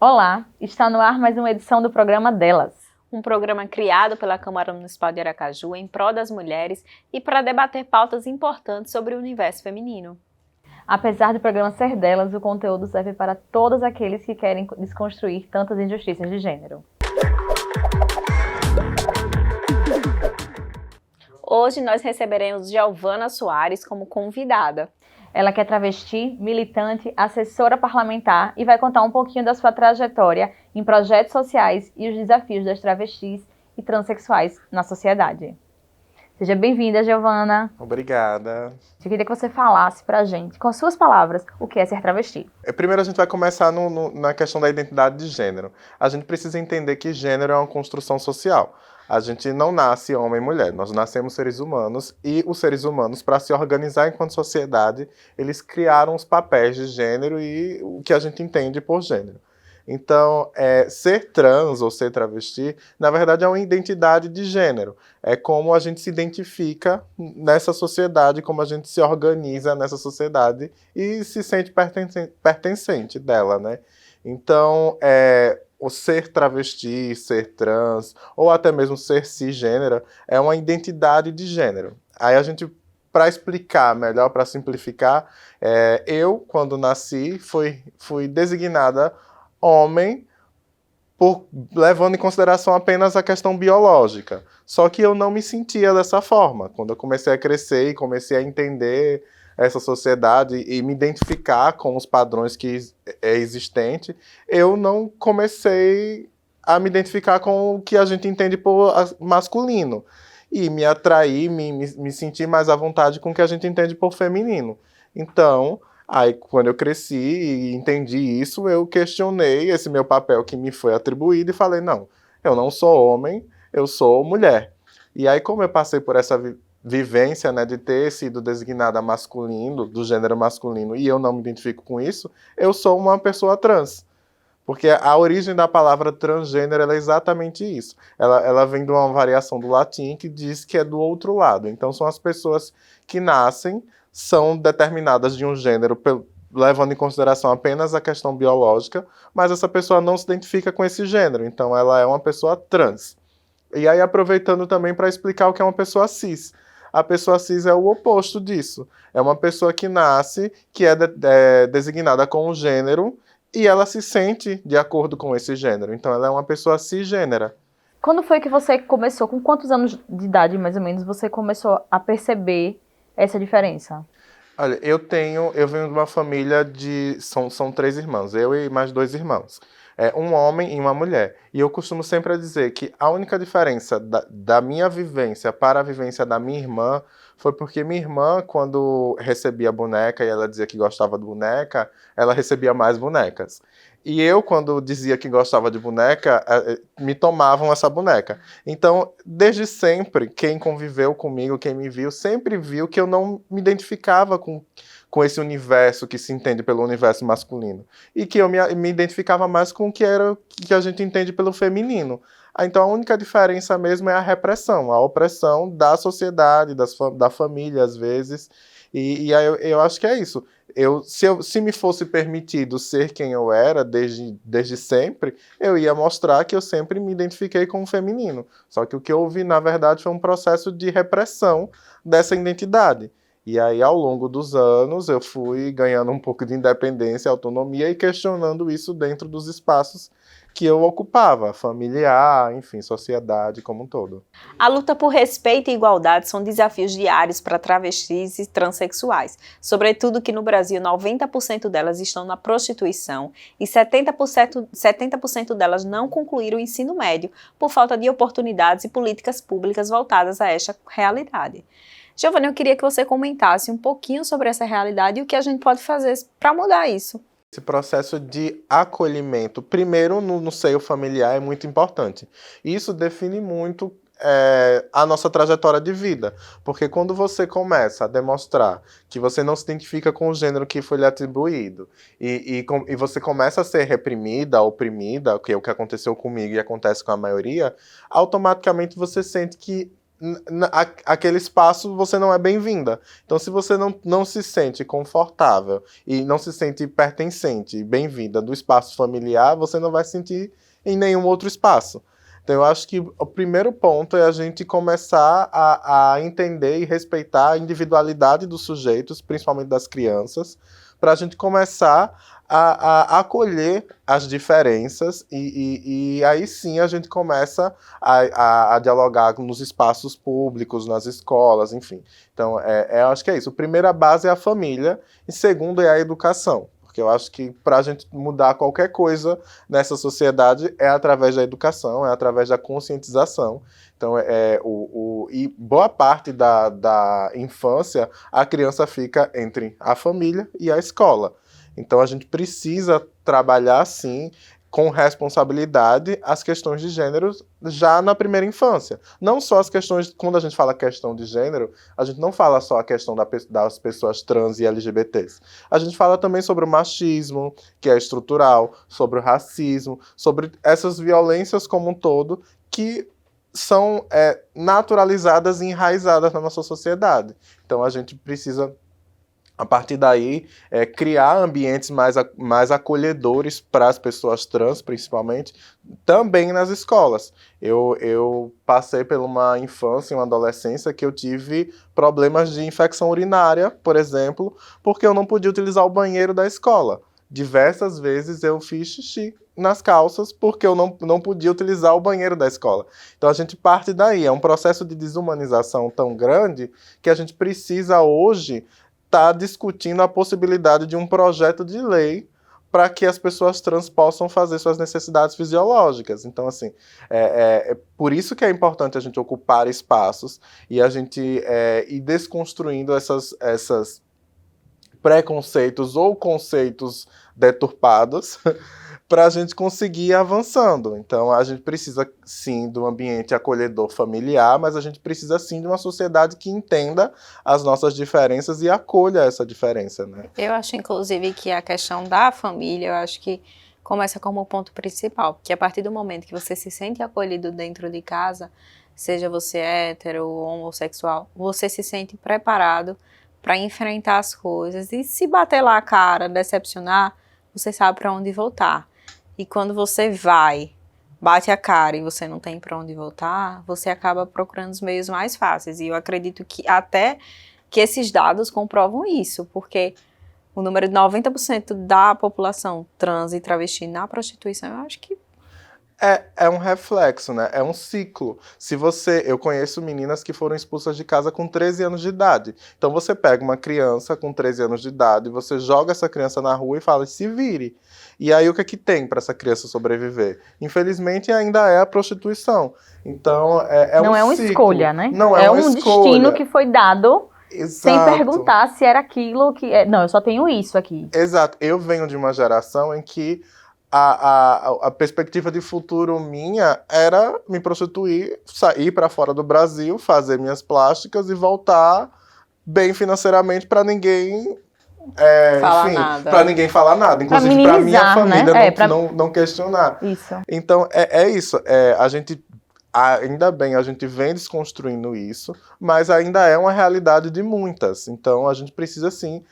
Olá, está no ar mais uma edição do programa Delas. Um programa criado pela Câmara Municipal de Aracaju em prol das mulheres e para debater pautas importantes sobre o universo feminino. Apesar do programa ser delas, o conteúdo serve para todos aqueles que querem desconstruir tantas injustiças de gênero. Hoje nós receberemos Giovana Soares como convidada. Ela que é travesti, militante, assessora parlamentar e vai contar um pouquinho da sua trajetória em projetos sociais e os desafios das travestis e transexuais na sociedade. Seja bem-vinda, Giovana. Obrigada. Eu queria que você falasse pra gente, com as suas palavras, o que é ser travesti. Primeiro a gente vai começar na questão da identidade de gênero. A gente precisa entender que gênero é uma construção social. A gente não nasce homem e mulher, nós nascemos seres humanos e os seres humanos, para se organizar enquanto sociedade, eles criaram os papéis de gênero e o que a gente entende por gênero. Então, ser trans ou ser travesti, na verdade, é uma identidade de gênero. É como a gente se identifica nessa sociedade, como a gente se organiza nessa sociedade e se sente pertencente dela, né? Então, o ser travesti, ser trans, ou até mesmo ser cisgênero, é uma identidade de gênero. Aí a gente, para explicar melhor, para simplificar, eu, quando nasci, fui designada homem, levando em consideração apenas a questão biológica. Só que eu não me sentia dessa forma. Quando eu comecei a crescer e comecei a entender essa sociedade e me identificar com os padrões que é existente, eu não comecei a me identificar com o que a gente entende por masculino. E me atrair, me sentir mais à vontade com o que a gente entende por feminino. Então, aí, quando eu cresci e entendi isso, eu questionei esse meu papel que me foi atribuído e falei, não, eu não sou homem, eu sou mulher. E aí, como eu passei por essa vivência, né, de ter sido designada masculino, do gênero masculino, e eu não me identifico com isso, eu sou uma pessoa trans. Porque a origem da palavra transgênero ela é exatamente isso. Ela vem de uma variação do latim que diz que é do outro lado. Então, são as pessoas que nascem, são determinadas de um gênero, levando em consideração apenas a questão biológica, mas essa pessoa não se identifica com esse gênero, então ela é uma pessoa trans. E aí, aproveitando também para explicar o que é uma pessoa cis. A pessoa cis é o oposto disso. É uma pessoa que nasce, que é designada com um gênero, e ela se sente de acordo com esse gênero. Então, ela é uma pessoa cisgênera. Quando foi que você começou, com quantos anos de idade, mais ou menos, você começou a perceber essa diferença? Olha, eu venho de uma família são 3 irmãos, eu e mais 2 irmãos. Um homem e uma mulher. E eu costumo sempre dizer que a única diferença da minha vivência para a vivência da minha irmã foi porque minha irmã, quando recebia boneca e ela dizia que gostava de boneca, ela recebia mais bonecas. E eu, quando dizia que gostava de boneca, me tomavam essa boneca. Então, desde sempre, quem conviveu comigo, quem me viu, sempre viu que eu não me identificava com esse universo que se entende pelo universo masculino. E que eu me identificava mais com o que a gente entende pelo feminino. Então, a única diferença mesmo é a repressão, a opressão da sociedade, da família, às vezes. E aí eu acho que é isso. Se me fosse permitido ser quem eu era desde sempre, eu ia mostrar que eu sempre me identifiquei com o feminino. Só que o que eu vi, na verdade, foi um processo de repressão dessa identidade. E aí, ao longo dos anos, eu fui ganhando um pouco de independência, autonomia e questionando isso dentro dos espaços que eu ocupava, familiar, enfim, sociedade como um todo. A luta por respeito e igualdade são desafios diários para travestis e transexuais, sobretudo que no Brasil 90% delas estão na prostituição e 70% delas não concluíram o ensino médio por falta de oportunidades e políticas públicas voltadas a esta realidade. Giovana, eu queria que você comentasse um pouquinho sobre essa realidade e o que a gente pode fazer para mudar isso. Esse processo de acolhimento, primeiro no seio familiar, é muito importante. Isso define muito a nossa trajetória de vida, porque quando você começa a demonstrar que você não se identifica com o gênero que foi lhe atribuído e você começa a ser reprimida, oprimida, que é o que aconteceu comigo e acontece com a maioria, automaticamente você sente que aquele espaço você não é bem-vinda. Então, se você não se sente confortável e não se sente pertencente e bem-vinda do espaço familiar, você não vai se sentir em nenhum outro espaço. Então, eu acho que o primeiro ponto é a gente começar a entender e respeitar a individualidade dos sujeitos, principalmente das crianças, para a gente começar a acolher as diferenças e aí sim a gente começa a dialogar nos espaços públicos, nas escolas, enfim. Então, eu acho que é isso. A primeira base é a família e segundo é a educação. Porque eu acho que para a gente mudar qualquer coisa nessa sociedade é através da educação, é através da conscientização. Então, e boa parte da infância, a criança fica entre a família e a escola. Então, a gente precisa trabalhar, sim, com responsabilidade as questões de gênero já na primeira infância. Não só as questões, quando a gente fala questão de gênero, a gente não fala só a questão das pessoas trans e LGBTs. A gente fala também sobre o machismo, que é estrutural, sobre o racismo, sobre essas violências como um todo, que são naturalizadas e enraizadas na nossa sociedade. Então a gente precisa, a partir daí, criar ambientes mais acolhedores para as pessoas trans, principalmente, também nas escolas. Eu passei por uma infância e uma adolescência que eu tive problemas de infecção urinária, por exemplo, porque eu não podia utilizar o banheiro da escola. Diversas vezes eu fiz xixi nas calças porque eu não podia utilizar o banheiro da escola. Então a gente parte daí. É um processo de desumanização tão grande que a gente precisa hoje está discutindo a possibilidade de um projeto de lei para que as pessoas trans possam fazer suas necessidades fisiológicas. Então, assim, é por isso que é importante a gente ocupar espaços e a gente ir desconstruindo essas preconceitos ou conceitos deturpados para a gente conseguir ir avançando. Então, a gente precisa, sim, de um ambiente acolhedor familiar, mas a gente precisa, sim, de uma sociedade que entenda as nossas diferenças e acolha essa diferença, né? Eu acho, inclusive, que a questão da família, eu acho que começa como ponto principal, porque a partir do momento que você se sente acolhido dentro de casa, seja você hétero ou homossexual, você se sente preparado para enfrentar as coisas e se bater lá a cara, decepcionar, você sabe para onde voltar. E quando você bate a cara e você não tem para onde voltar, você acaba procurando os meios mais fáceis. E eu acredito que até que esses dados comprovam isso, porque o número de 90% da população trans e travesti na prostituição, eu acho que É um reflexo, né? É um ciclo. Eu conheço meninas que foram expulsas de casa com 13 anos de idade. Então você pega uma criança com 13 anos de idade, você joga essa criança na rua e fala, se vire. E aí o que é que tem para essa criança sobreviver? Infelizmente ainda é a prostituição. Então não é uma ciclo. escolha, né? Não é uma um escolha. Destino que foi dado. Exato. Sem perguntar se era aquilo que... Não, eu só tenho isso aqui. Exato. Eu venho de uma geração em que a perspectiva de futuro minha era me prostituir, sair para fora do Brasil, fazer minhas plásticas e voltar bem financeiramente para ninguém para ninguém falar nada, inclusive para minha família, né? não questionar. Isso. Então é isso. A gente ainda bem, a gente vem desconstruindo isso, mas ainda é uma realidade de muitas. Então, a gente precisa, sim...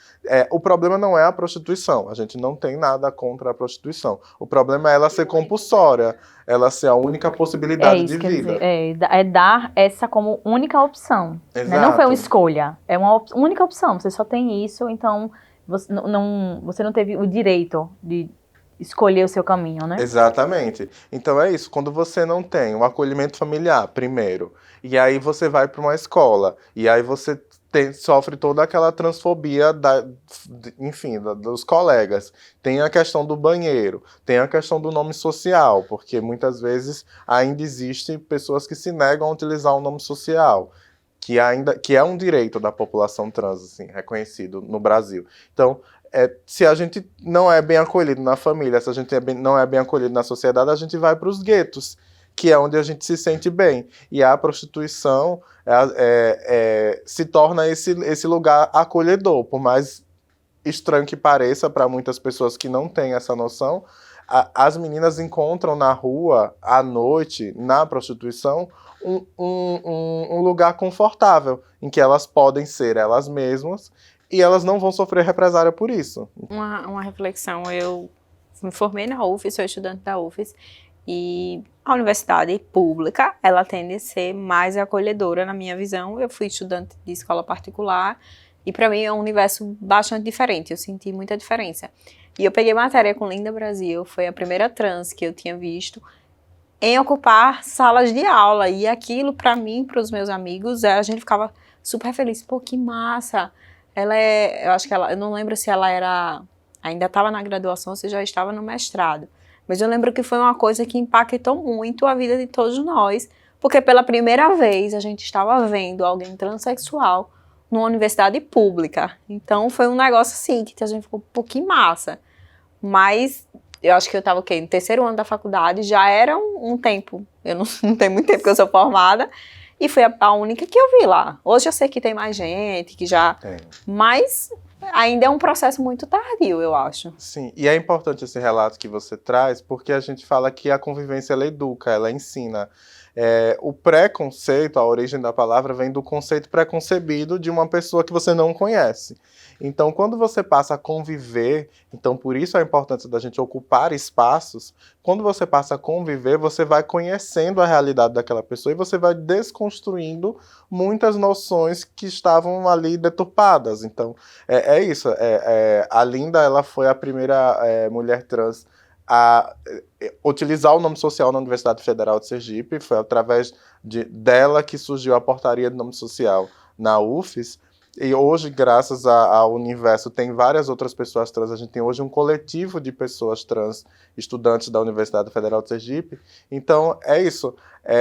o problema não é a prostituição. A gente não tem nada contra a prostituição. O problema é ela ser compulsória, ela ser a única possibilidade de vida. É dar essa como única opção. Né? Não foi uma escolha, é uma única opção. Você só tem isso, então você não teve o direito de escolher o seu caminho, né? Exatamente. Então é isso, quando você não tem um acolhimento familiar, primeiro, e aí você vai para uma escola, e aí você sofre toda aquela transfobia dos colegas. Tem a questão do banheiro, tem a questão do nome social, porque muitas vezes ainda existem pessoas que se negam a utilizar o nome social, que é um direito da população trans, assim, reconhecido no Brasil. Então, se a gente não é bem acolhido na família, se a gente não é bem acolhido na sociedade, a gente vai para os guetos, que é onde a gente se sente bem. E a prostituição se torna esse lugar acolhedor. Por mais estranho que pareça para muitas pessoas que não têm essa noção, as meninas encontram na rua, à noite, na prostituição, um lugar confortável, em que elas podem ser elas mesmas e elas não vão sofrer represália por isso. Uma reflexão, eu me formei na UFES, sou estudante da UFES, e a universidade pública, ela tende a ser mais acolhedora, na minha visão. Eu fui estudante de escola particular, e para mim é um universo bastante diferente, eu senti muita diferença. E eu peguei matéria com Linda Brasil, foi a primeira trans que eu tinha visto em ocupar salas de aula, e aquilo para mim, para os meus amigos, a gente ficava super feliz. Pô, que massa! Eu acho que eu não lembro se ela ainda estava na graduação ou se já estava no mestrado, mas eu lembro que foi uma coisa que impactou muito a vida de todos nós, porque pela primeira vez a gente estava vendo alguém transexual numa universidade pública. Então foi um negócio assim, que a gente ficou um pouquinho massa. Mas eu acho que eu estava no terceiro ano da faculdade, já era um tempo. Eu não tenho muito tempo que eu sou formada, e foi a única que eu vi lá. Hoje eu sei que tem mais gente, que já... Tem. Mas ainda é um processo muito tardio, eu acho. Sim, e é importante esse relato que você traz, porque a gente fala que a convivência, ela educa, ela ensina. O preconceito, a origem da palavra, vem do conceito preconcebido de uma pessoa que você não conhece. Então, quando você passa a conviver, então por isso a importância da gente ocupar espaços, quando você passa a conviver, você vai conhecendo a realidade daquela pessoa e você vai desconstruindo muitas noções que estavam ali deturpadas. Então, é isso. A Linda, ela foi a primeira mulher trans a utilizar o nome social na Universidade Federal de Sergipe. Foi através dela que surgiu a portaria de nome social na UFES. E hoje, graças ao universo, tem várias outras pessoas trans. A gente tem hoje um coletivo de pessoas trans, estudantes da Universidade Federal de Sergipe. Então, é isso.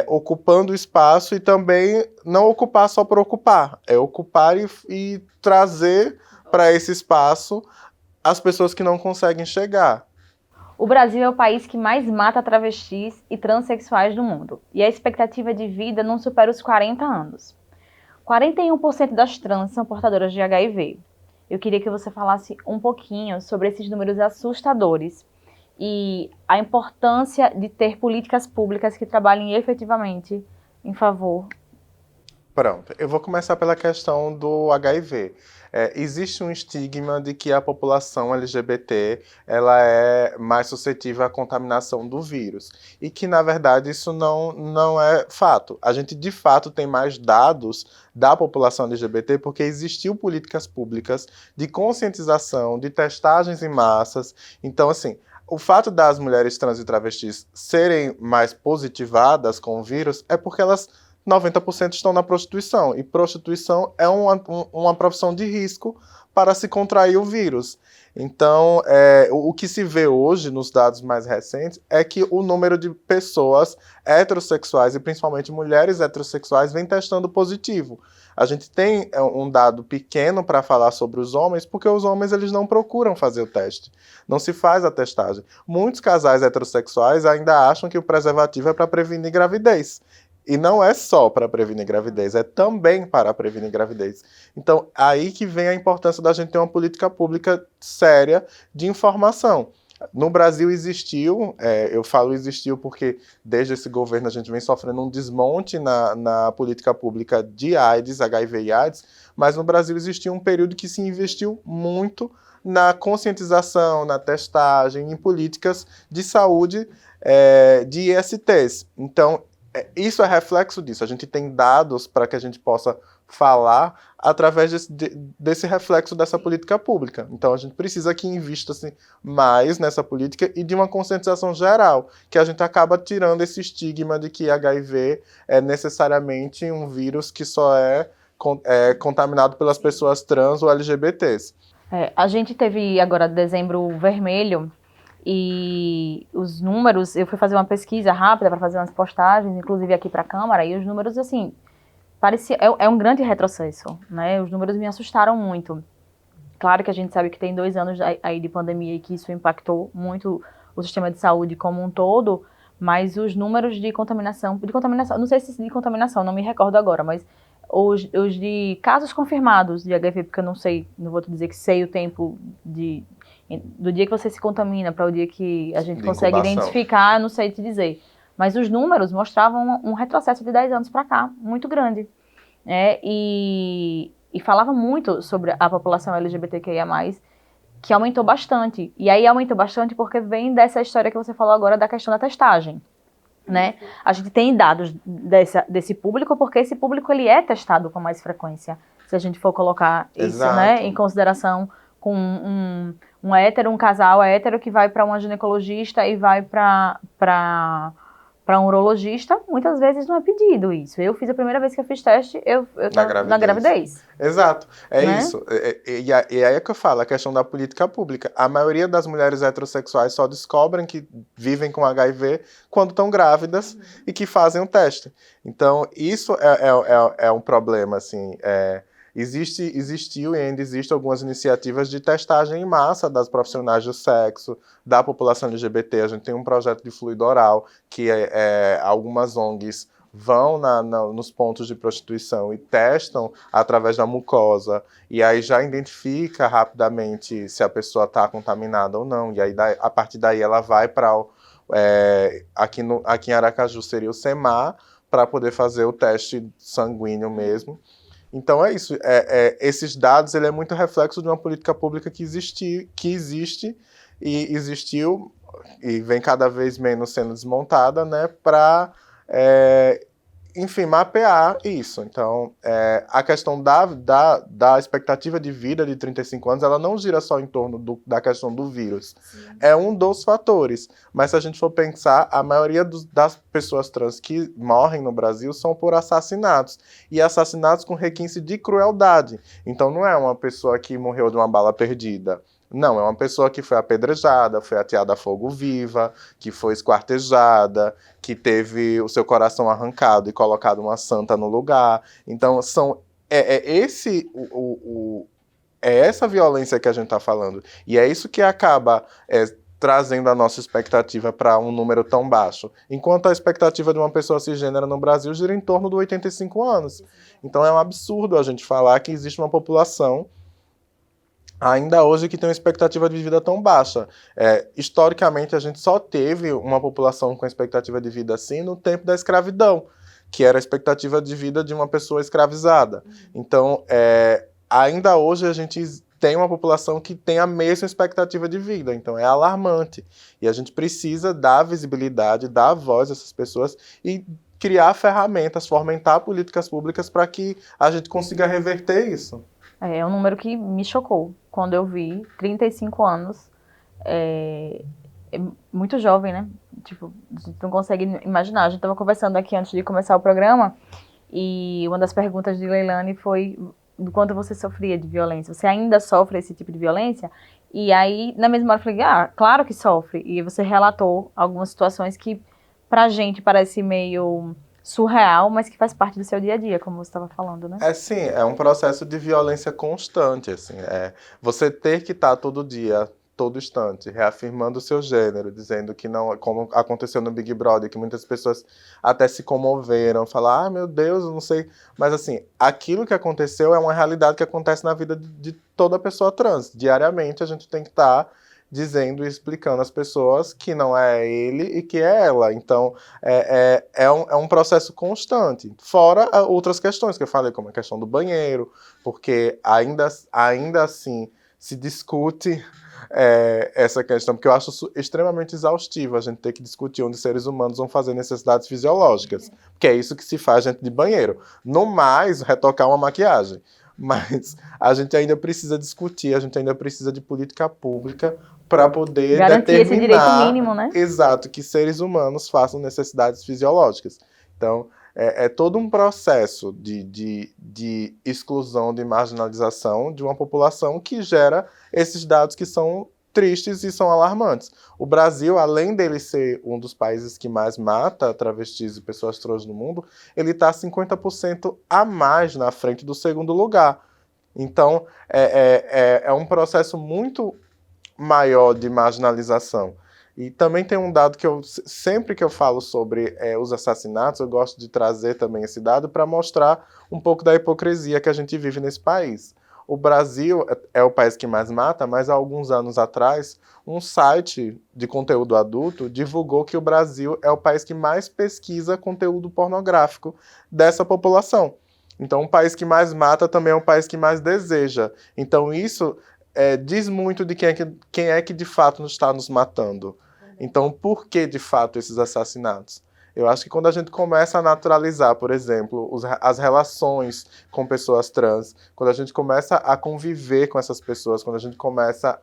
Ocupando espaço e também não ocupar só por ocupar. É ocupar e trazer para esse espaço as pessoas que não conseguem chegar. O Brasil é o país que mais mata travestis e transexuais do mundo, e a expectativa de vida não supera os 40 anos. 41% das trans são portadoras de HIV. Eu queria que você falasse um pouquinho sobre esses números assustadores e a importância de ter políticas públicas que trabalhem efetivamente em favor. Pronto, eu vou começar pela questão do HIV. Existe um estigma de que a população LGBT ela é mais suscetível à contaminação do vírus. E que, na verdade, isso não é fato. A gente, de fato, tem mais dados da população LGBT porque existiu políticas públicas de conscientização, de testagens em massas. Então, assim, o fato das mulheres trans e travestis serem mais positivadas com o vírus é porque elas 90% estão na prostituição, e prostituição é uma profissão de risco para se contrair o vírus. Então, o que se vê hoje, nos dados mais recentes, é que o número de pessoas heterossexuais, e principalmente mulheres heterossexuais, vem testando positivo. A gente tem um dado pequeno para falar sobre os homens, porque os homens eles não procuram fazer o teste. Não se faz a testagem. Muitos casais heterossexuais ainda acham que o preservativo é para prevenir gravidez. E não é só para prevenir gravidez, é também para prevenir gravidez. Então, aí que vem a importância da gente ter uma política pública séria de informação. No Brasil existiu, eu falo existiu porque desde esse governo a gente vem sofrendo um desmonte na política pública de AIDS, HIV e AIDS, mas no Brasil existiu um período que se investiu muito na conscientização, na testagem, em políticas de saúde de ISTs. Então, isso é reflexo disso. A gente tem dados para que a gente possa falar através desse reflexo dessa política pública. Então, a gente precisa que invista-se mais nessa política e de uma conscientização geral, que a gente acaba tirando esse estigma de que HIV é necessariamente um vírus que só é contaminado pelas pessoas trans ou LGBTs. A gente teve agora dezembro vermelho, e os números, eu fui fazer uma pesquisa rápida para fazer umas postagens, inclusive aqui para a Câmara, e os números, assim, é um grande retrocesso, né? Os números me assustaram muito. Claro que a gente sabe que tem 2 anos aí de pandemia e que isso impactou muito o sistema de saúde como um todo, mas os números de contaminação, não sei se de contaminação, não me recordo agora, mas os de casos confirmados de HIV, porque eu não sei, não vou te dizer que sei o tempo do dia que você se contamina para o dia que a gente consegue identificar, eu não sei te dizer. Mas os números mostravam um retrocesso de 10 anos para cá, muito grande. E falava muito sobre a população LGBTQIA+, que aumentou bastante. E aí aumentou bastante porque vem dessa história que você falou agora da questão da testagem. Né? A gente tem dados desse público porque esse público ele é testado com mais frequência. Se a gente for colocar isso, né, em consideração com um hétero, um casal hétero que vai para uma ginecologista e vai para um urologista, muitas vezes não é pedido isso. Eu fiz a primeira vez que eu fiz teste, na gravidez. Exato, né? Isso. E aí é que eu falo, a questão da política pública. A maioria das mulheres heterossexuais só descobrem que vivem com HIV quando estão grávidas e que fazem o teste. Então, isso é um problema, assim. Existiu e ainda existem algumas iniciativas de testagem em massa das profissionais do sexo, da população LGBT. A gente tem um projeto de fluido oral que algumas ONGs vão nos pontos de prostituição e testam através da mucosa, e aí já identifica rapidamente se a pessoa está contaminada ou não, e aí a partir daí ela vai para aqui em Aracaju seria o SEMAR, para poder fazer o teste sanguíneo mesmo. Então é isso, esses dados ele é muito reflexo de uma política pública que existe e existiu e vem cada vez menos sendo desmontada, né, para, enfim, mapear isso. Então, a questão da expectativa de vida de 35 anos, ela não gira só em torno da questão do vírus. Sim. É um dos fatores. Mas se a gente for pensar, a maioria das pessoas trans que morrem no Brasil são por assassinatos. E assassinatos com requinte de crueldade. Então, não é uma pessoa que morreu de uma bala perdida. Não, é uma pessoa que foi apedrejada, foi ateada a fogo viva, que foi esquartejada, que teve o seu coração arrancado e colocado uma santa no lugar. Então, essa violência que a gente está falando. E é isso que acaba trazendo a nossa expectativa para um número tão baixo. Enquanto a expectativa de uma pessoa cisgênera no Brasil gira em torno de 85 anos. Então, é um absurdo a gente falar que existe uma população ainda hoje que tem uma expectativa de vida tão baixa. Historicamente, a gente só teve uma população com expectativa de vida assim no tempo da escravidão, que era a expectativa de vida de uma pessoa escravizada. Então, ainda hoje a gente tem uma população que tem a mesma expectativa de vida, então é alarmante. E a gente precisa dar visibilidade, dar voz a essas pessoas e criar ferramentas, fomentar políticas públicas para que a gente consiga reverter isso. É um número que me chocou quando eu vi, 35 anos, é muito jovem, né? Tipo, a gente não consegue imaginar. A gente estava conversando aqui antes de começar o programa e uma das perguntas de Leilane foi do quanto você sofria de violência. Você ainda sofre esse tipo de violência? E aí, na mesma hora, eu falei, claro que sofre. E você relatou algumas situações que pra gente parece meio surreal, mas que faz parte do seu dia a dia, como você estava falando, né? Sim, é um processo de violência constante, assim, você ter que estar todo dia, todo instante, reafirmando o seu gênero, dizendo que não, como aconteceu no Big Brother, que muitas pessoas até se comoveram, falaram, meu Deus, eu não sei, mas assim, aquilo que aconteceu é uma realidade que acontece na vida de toda pessoa trans, diariamente a gente tem que estar dizendo e explicando às pessoas que não é ele e que é ela. Então, é um processo constante. Fora outras questões que eu falei, como a questão do banheiro, porque ainda assim se discute essa questão, porque eu acho extremamente exaustivo a gente ter que discutir onde seres humanos vão fazer necessidades fisiológicas, porque é isso que se faz dentro de banheiro. No mais, retocar uma maquiagem. Mas a gente ainda precisa discutir, a gente ainda precisa de política pública para poder garantir determinar, esse direito mínimo, né? Exato, que seres humanos façam necessidades fisiológicas. Então, é todo um processo de exclusão, de marginalização de uma população que gera esses dados que são tristes e são alarmantes. O Brasil, além dele ser um dos países que mais mata travestis e pessoas trans no mundo, ele está 50% a mais na frente do segundo lugar. Então, é um processo muito maior de marginalização. E também tem um dado que sempre que eu falo sobre os assassinatos, eu gosto de trazer também esse dado para mostrar um pouco da hipocrisia que a gente vive nesse país. O Brasil é o país que mais mata, mas há alguns anos atrás, um site de conteúdo adulto divulgou que o Brasil é o país que mais pesquisa conteúdo pornográfico dessa população. Então, o país que mais mata também é o país que mais deseja. Então, isso diz muito de quem é que de fato está nos matando. Então, por que de fato esses assassinatos? Eu acho que quando a gente começa a naturalizar, por exemplo, as relações com pessoas trans, quando a gente começa a conviver com essas pessoas, quando a gente começa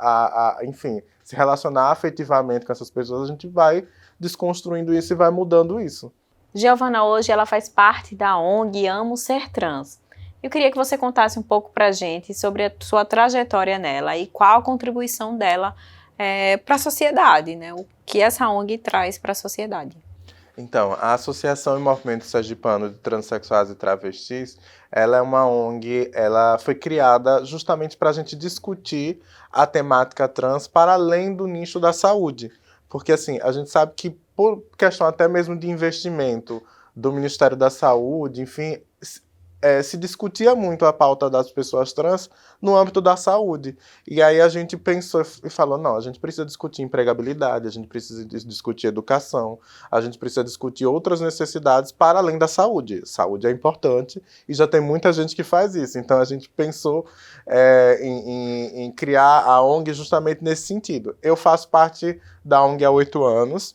enfim, se relacionar afetivamente com essas pessoas, a gente vai desconstruindo isso e vai mudando isso. Giovana hoje ela faz parte da ONG Amo Ser Trans. Eu queria que você contasse um pouco pra gente sobre a sua trajetória nela e qual a contribuição dela para a sociedade, né? O que essa ONG traz para a sociedade. Então, a Associação e Movimento Sergipano de Transsexuais e Travestis, ela é uma ONG, ela foi criada justamente para a gente discutir a temática trans para além do nicho da saúde. Porque, assim, a gente sabe que por questão até mesmo de investimento do Ministério da Saúde, enfim, se discutia muito a pauta das pessoas trans no âmbito da saúde. E aí a gente pensou e falou, não, a gente precisa discutir empregabilidade, a gente precisa discutir educação, a gente precisa discutir outras necessidades para além da saúde. Saúde é importante e já tem muita gente que faz isso. Então a gente pensou em criar a ONG justamente nesse sentido. Eu faço parte da ONG há 8 anos,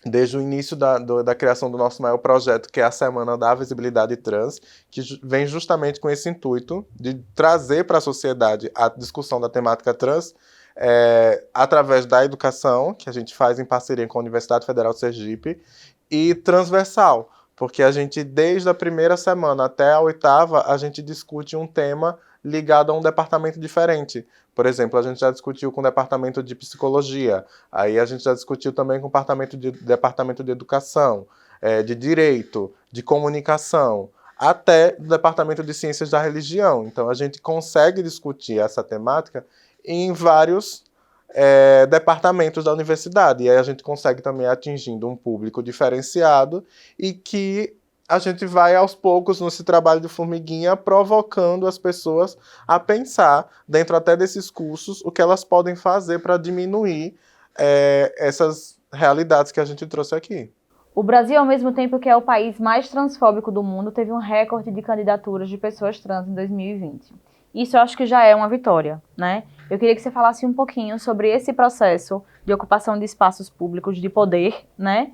desde o início da criação do nosso maior projeto, que é a Semana da Visibilidade Trans, que vem justamente com esse intuito de trazer para a sociedade a discussão da temática trans através da educação, que a gente faz em parceria com a Universidade Federal de Sergipe, e transversal, porque a gente, desde a primeira semana até a 8ª, a gente discute um tema ligado a um departamento diferente. Por exemplo, a gente já discutiu com o departamento de psicologia, aí a gente já discutiu também com o departamento de educação, de direito, de comunicação, até do departamento de ciências da religião. Então a gente consegue discutir essa temática em vários departamentos da universidade, e aí a gente consegue também atingindo um público diferenciado e que a gente vai aos poucos nesse trabalho de formiguinha provocando as pessoas a pensar, dentro até desses cursos, o que elas podem fazer para diminuir essas realidades que a gente trouxe aqui. O Brasil, ao mesmo tempo que é o país mais transfóbico do mundo, teve um recorde de candidaturas de pessoas trans em 2020. Isso eu acho que já é uma vitória, né? Eu queria que você falasse um pouquinho sobre esse processo de ocupação de espaços públicos de poder, né?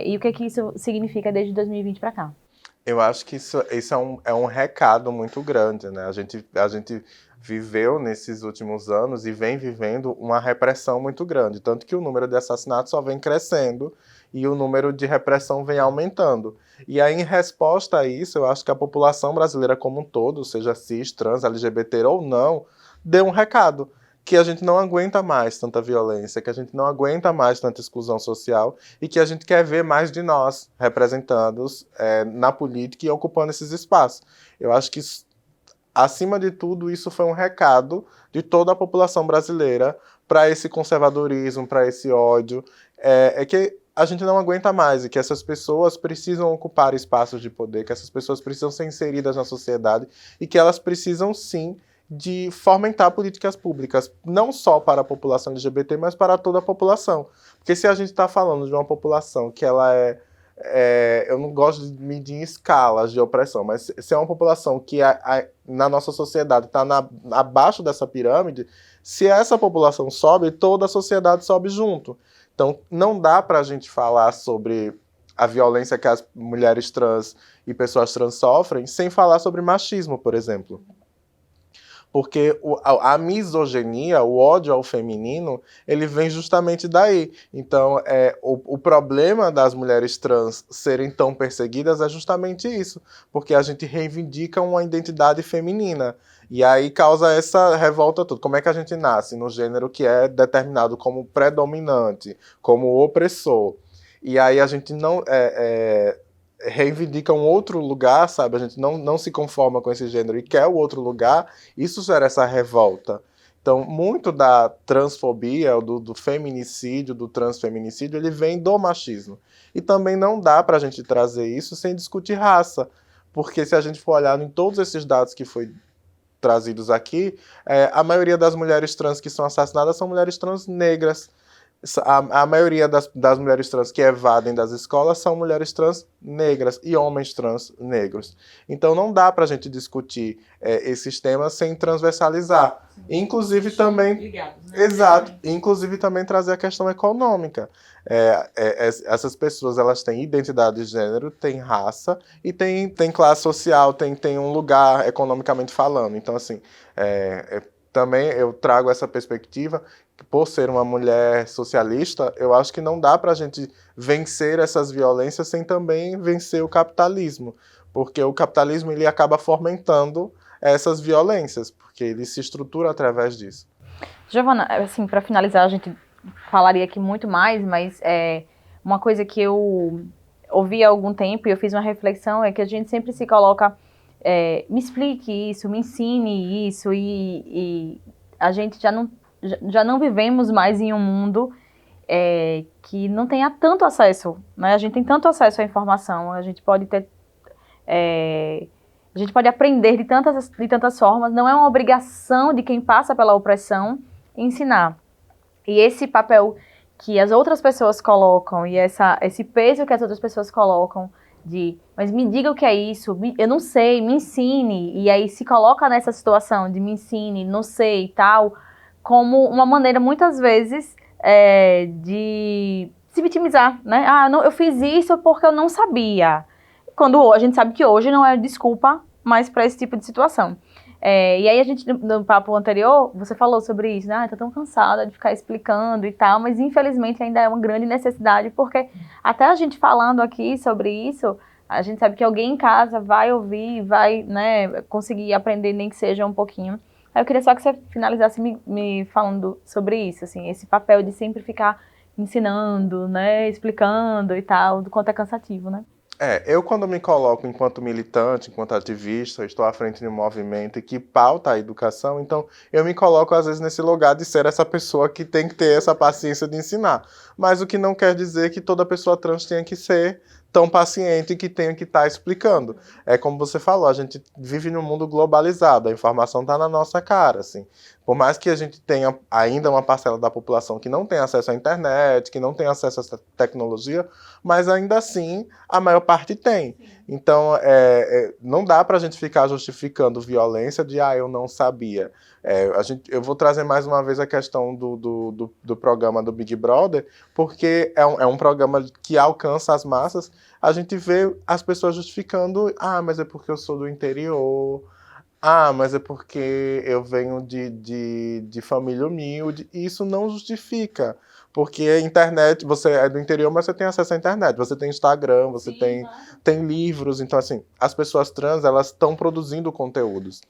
E o que isso significa desde 2020 para cá. Eu acho que isso é um recado muito grande, né? A gente viveu nesses últimos anos e vem vivendo uma repressão muito grande, tanto que o número de assassinatos só vem crescendo e o número de repressão vem aumentando. E aí, em resposta a isso, eu acho que a população brasileira como um todo, seja cis, trans, LGBT ou não, deu um recado, que a gente não aguenta mais tanta violência, que a gente não aguenta mais tanta exclusão social e que a gente quer ver mais de nós representados na política e ocupando esses espaços. Eu acho que, acima de tudo, isso foi um recado de toda a população brasileira para esse conservadorismo, para esse ódio, que a gente não aguenta mais e que essas pessoas precisam ocupar espaços de poder, que essas pessoas precisam ser inseridas na sociedade e que elas precisam, sim, de fomentar políticas públicas, não só para a população LGBT, mas para toda a população. Porque se a gente está falando de uma população que ela eu não gosto de medir em escalas de opressão, mas se é uma população que na nossa sociedade está abaixo dessa pirâmide, se essa população sobe, toda a sociedade sobe junto. Então, não dá para a gente falar sobre a violência que as mulheres trans e pessoas trans sofrem sem falar sobre machismo, por exemplo. Porque a misoginia, o ódio ao feminino, ele vem justamente daí. Então, o problema das mulheres trans serem tão perseguidas é justamente isso. Porque a gente reivindica uma identidade feminina. E aí causa essa revolta toda. Como é que a gente nasce no gênero que é determinado como predominante, como opressor? E aí a gente não reivindica um outro lugar, sabe? A gente não se conforma com esse gênero e quer o outro lugar. Isso gera essa revolta. Então, muito da transfobia, do feminicídio, do transfeminicídio, ele vem do machismo. E também não dá para a gente trazer isso sem discutir raça, porque se a gente for olhar em todos esses dados que foi trazidos aqui, a maioria das mulheres trans que são assassinadas são mulheres trans negras. A maioria das mulheres trans que evadem das escolas são mulheres trans negras e homens trans negros. Então não dá para a gente discutir esses temas sem transversalizar. Inclusive também... Ligados, né? Exato. Inclusive também trazer a questão econômica. Essas pessoas, elas têm identidade de gênero, têm raça e têm classe social, tem um lugar economicamente falando. Então, assim, também eu trago essa perspectiva. Por ser uma mulher socialista, eu acho que não dá para a gente vencer essas violências sem também vencer o capitalismo, porque o capitalismo ele acaba fomentando essas violências, porque ele se estrutura através disso. Giovana, assim, para finalizar, a gente falaria aqui muito mais, mas uma coisa que eu ouvi há algum tempo e eu fiz uma reflexão é que a gente sempre se coloca, me explique isso, me ensine isso, e a gente já não vivemos mais em um mundo que não tenha tanto acesso, né? A gente tem tanto acesso à informação, a gente pode ter... a gente pode aprender de tantas formas, não é uma obrigação de quem passa pela opressão ensinar. E esse papel que as outras pessoas colocam, e esse peso que as outras pessoas colocam, mas me diga o que é isso, eu não sei, me ensine, e aí se coloca nessa situação de me ensine, não sei e tal, como uma maneira, muitas vezes, de se vitimizar, né? Eu fiz isso porque eu não sabia. Quando a gente sabe que hoje não é desculpa mais para esse tipo de situação. E aí a gente, no papo anterior, você falou sobre isso, né? Tô tão cansada de ficar explicando e tal, mas infelizmente ainda é uma grande necessidade, porque até a gente falando aqui sobre isso, a gente sabe que alguém em casa vai ouvir, vai, né, conseguir aprender nem que seja um pouquinho. Aí eu queria só que você finalizasse me falando sobre isso, assim, esse papel de sempre ficar ensinando, né, explicando e tal, do quanto é cansativo, né? Eu quando me coloco enquanto militante, enquanto ativista, estou à frente de um movimento que pauta a educação, então eu me coloco às vezes nesse lugar de ser essa pessoa que tem que ter essa paciência de ensinar. Mas o que não quer dizer que toda pessoa trans tenha que ser tão paciente que tenha que estar explicando. É como você falou, a gente vive num mundo globalizado, a informação está na nossa cara, assim. Por mais que a gente tenha ainda uma parcela da população que não tem acesso à internet, que não tem acesso a essa tecnologia, mas ainda assim a maior parte tem. Então, não dá para a gente ficar justificando violência de eu não sabia. Eu vou trazer mais uma vez a questão do programa do Big Brother, porque é um programa que alcança as massas. A gente vê as pessoas justificando, mas é porque eu sou do interior, mas é porque eu venho de família humilde. E isso não justifica. Porque a internet, você é do interior, mas você tem acesso à internet. Você tem Instagram, você tem livros. Então, assim, as pessoas trans, elas estão produzindo conteúdos.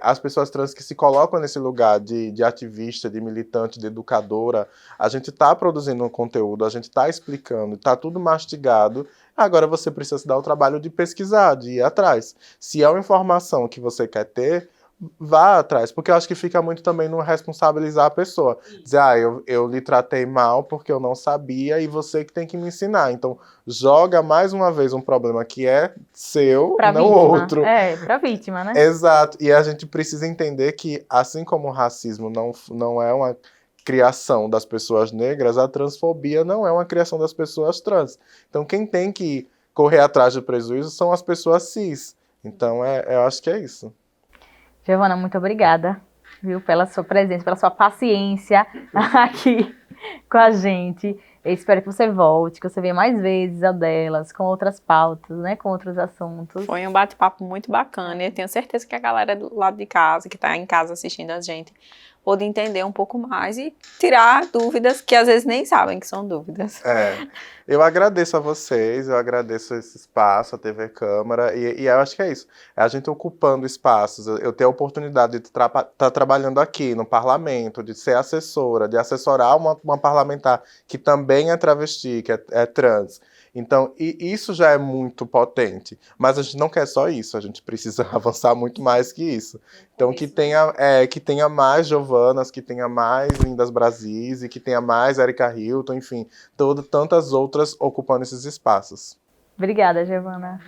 As pessoas trans que se colocam nesse lugar de ativista, de militante, de educadora, a gente está produzindo um conteúdo, a gente está explicando, está tudo mastigado. Agora você precisa se dar o trabalho de pesquisar, de ir atrás. Se é uma informação que você quer ter, vá atrás, porque eu acho que fica muito também no responsabilizar a pessoa. Dizer, eu lhe tratei mal porque eu não sabia e você que tem que me ensinar. Então, joga mais uma vez um problema que é seu, Pra não vítima. outro. Pra vítima, né? Exato. E a gente precisa entender que, assim como o racismo não é uma criação das pessoas negras, a transfobia não é uma criação das pessoas trans. Então, quem tem que correr atrás do prejuízo são as pessoas cis. Então, eu acho que é isso. Giovana, muito obrigada, viu, pela sua presença, pela sua paciência aqui com a gente. Eu espero que você volte, que você venha mais vezes a delas, com outras pautas, né, com outros assuntos. Foi um bate-papo muito bacana e eu tenho certeza que a galera do lado de casa, que está em casa assistindo a gente, pôde entender um pouco mais e tirar dúvidas que às vezes nem sabem que são dúvidas. Eu agradeço a vocês, eu agradeço esse espaço, a TV Câmara, e eu acho que é isso. É a gente ocupando espaços, eu ter a oportunidade de estar trabalhando aqui no parlamento, de ser assessora, de assessorar uma parlamentar que também é travesti, que é trans, Então, isso já é muito potente. Mas a gente não quer só isso, a gente precisa avançar muito mais que isso. Então, que tenha mais Giovannas, que tenha mais Lindas Brasis, e que tenha mais Erika Hilton, enfim, tantas outras ocupando esses espaços. Obrigada, Giovana.